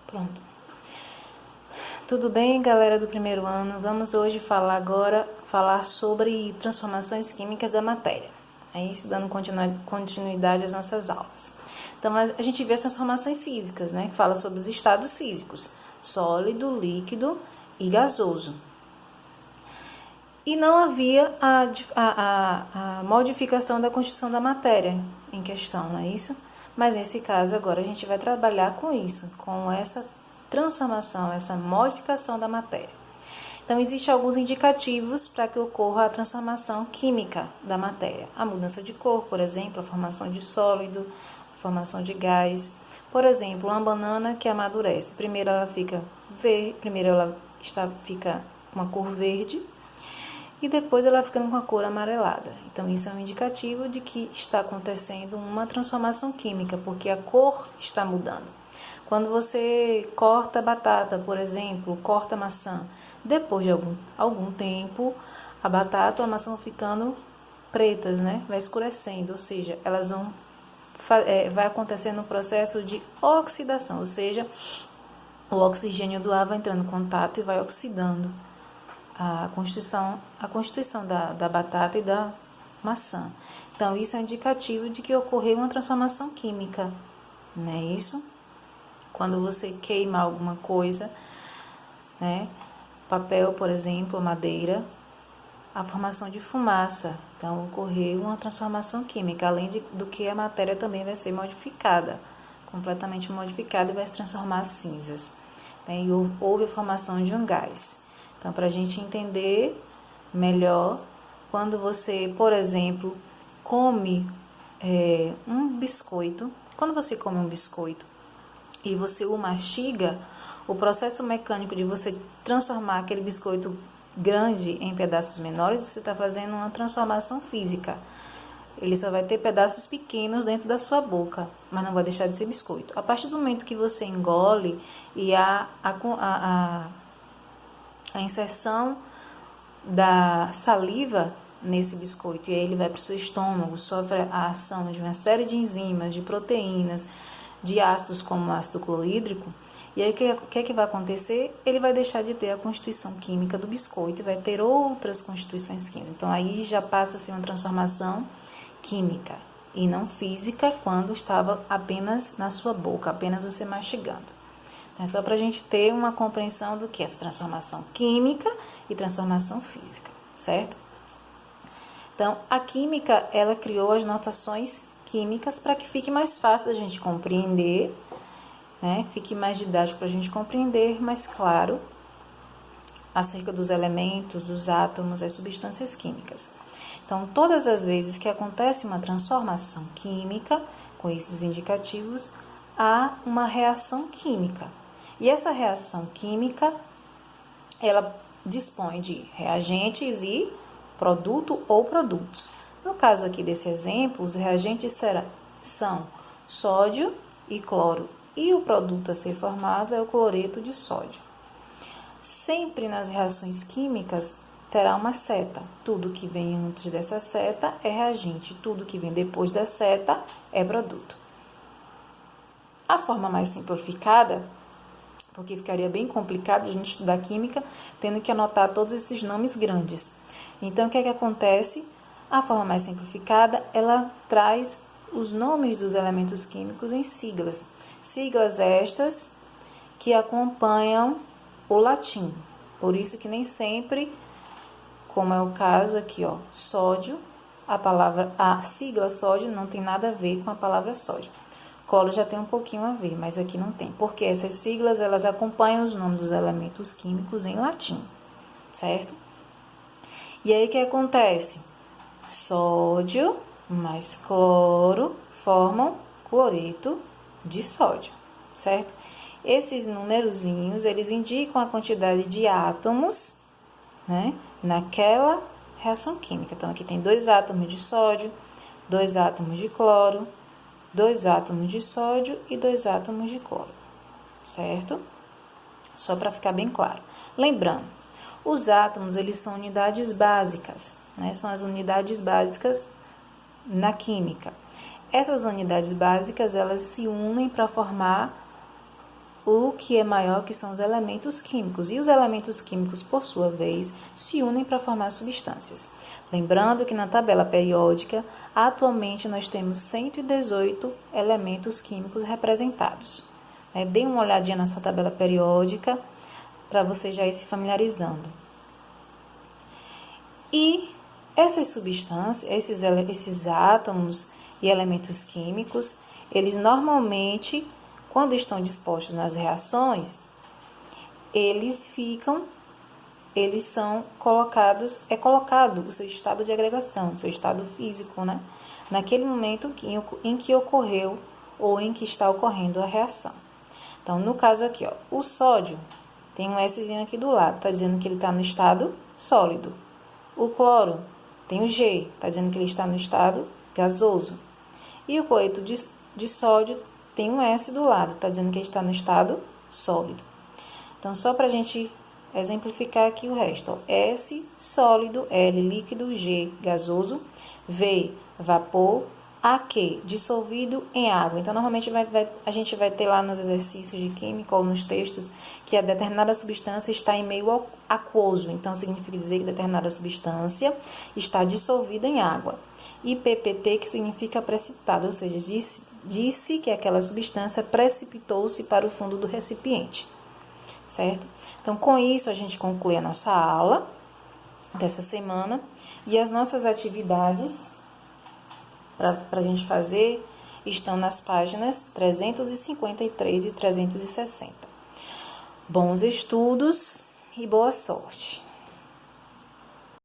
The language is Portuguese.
Pronto. Tudo bem, galera do primeiro ano? Vamos hoje falar sobre transformações químicas da matéria. É isso, dando continuidade às nossas aulas. Então, a gente vê as transformações físicas, né? Fala sobre os estados físicos: sólido, líquido e gasoso. E não havia a modificação da constituição da matéria em questão, não é isso? Mas nesse caso agora a gente vai trabalhar com isso, com essa transformação, essa modificação da matéria. Então, existem alguns indicativos para que ocorra a transformação química da matéria. A mudança de cor, por exemplo, a formação de sólido, a formação de gás. Por exemplo, uma banana que amadurece. Primeiro ela fica fica com uma cor verde e depois ela ficando com a cor amarelada. Então, isso é um indicativo de que está acontecendo uma transformação química, porque a cor está mudando. Quando você corta a batata, por exemplo, corta a maçã, depois de algum tempo, a batata ou a maçã vão ficando pretas, né? Vai escurecendo, ou seja, elas vão vai acontecendo um processo de oxidação, ou seja, o oxigênio do ar vai entrando em contato e vai oxidando a constituição da batata e da maçã. Então, isso é um indicativo de que ocorreu uma transformação química, não é isso? Quando você queima alguma coisa, né? Papel, por exemplo, madeira, a formação de fumaça. Então, ocorreu uma transformação química, além do que a matéria também vai ser modificada, completamente modificada e vai se transformar em cinzas. Né? E houve a formação de um gás. Então, para a gente entender melhor, quando você, por exemplo, come um biscoito, quando você come um biscoito e você o mastiga, o processo mecânico de você transformar aquele biscoito grande em pedaços menores, você está fazendo uma transformação física. Ele só vai ter pedaços pequenos dentro da sua boca, mas não vai deixar de ser biscoito. A partir do momento que você engole e a inserção da saliva nesse biscoito, e aí ele vai para o seu estômago, sofre a ação de uma série de enzimas, de proteínas, de ácidos como o ácido clorídrico, e aí o que é que vai acontecer? Ele vai deixar de ter a constituição química do biscoito e vai ter outras constituições químicas. Então, aí já passa a ser uma transformação química e não física quando estava apenas na sua boca, apenas você mastigando. É só para a gente ter uma compreensão do que é essa transformação química e transformação física, certo? Então, a química, ela criou as notações químicas para que fique mais fácil a gente compreender, né? Fique mais didático para a gente compreender, mais claro, acerca dos elementos, dos átomos, as substâncias químicas. Então, todas as vezes que acontece uma transformação química, com esses indicativos, há uma reação química. E essa reação química, ela dispõe de reagentes e produto ou produtos. No caso aqui desse exemplo, os reagentes são sódio e cloro, e o produto a ser formado é o cloreto de sódio. Sempre nas reações químicas terá uma seta. Tudo que vem antes dessa seta é reagente, tudo que vem depois da seta é produto. A forma mais simplificada, porque ficaria bem complicado a gente estudar química tendo que anotar todos esses nomes grandes. Então, o que é que acontece? A forma mais simplificada, ela traz os nomes dos elementos químicos em siglas. Siglas estas que acompanham o latim. Por isso que nem sempre, como é o caso aqui, ó, sódio, a sigla sódio não tem nada a ver com a palavra sódio. Cloro já tem um pouquinho a ver, mas aqui não tem, porque essas siglas, elas acompanham os nomes dos elementos químicos em latim, certo? E aí, o que acontece? Sódio mais cloro formam cloreto de sódio, certo? Esses numerozinhos, eles indicam a quantidade de átomos, né, naquela reação química. Então, aqui tem 2 átomos de sódio, 2 átomos de cloro, 2 átomos de sódio e 2 átomos de cloro, certo? Só para ficar bem claro. Lembrando, os átomos, eles são unidades básicas, né? São as unidades básicas na química. Essas unidades básicas, elas se unem para formar o que é maior, que são os elementos químicos. E os elementos químicos, por sua vez, se unem para formar substâncias. Lembrando que na tabela periódica, atualmente nós temos 118 elementos químicos representados. Dê uma olhadinha na sua tabela periódica para você já ir se familiarizando. E essas substâncias, esses átomos e elementos químicos, eles normalmente, quando estão dispostos nas reações, eles são colocados, é colocado o seu estado de agregação, o seu estado físico, né? Naquele momento em que ocorreu ou em que está ocorrendo a reação. Então, no caso aqui, ó, o sódio tem um Szinho aqui do lado, está dizendo que ele está no estado sólido. O cloro tem o G, está dizendo que ele está no estado gasoso. E o cloreto de sódio tem um S do lado, está dizendo que ele está no estado sólido. Então, só para a gente exemplificar aqui o resto, ó. S, sólido, L, líquido, G, gasoso, V, vapor, AQ, dissolvido em água. Então, normalmente a gente vai ter lá nos exercícios de química ou nos textos que a determinada substância está em meio aquoso. Então, significa dizer que determinada substância está dissolvida em água. E PPT, que significa precipitado, ou seja, disse que aquela substância precipitou-se para o fundo do recipiente. Certo? Então, com isso, a gente conclui a nossa aula dessa semana e as nossas atividades para a gente fazer estão nas páginas 353 e 360. Bons estudos e boa sorte!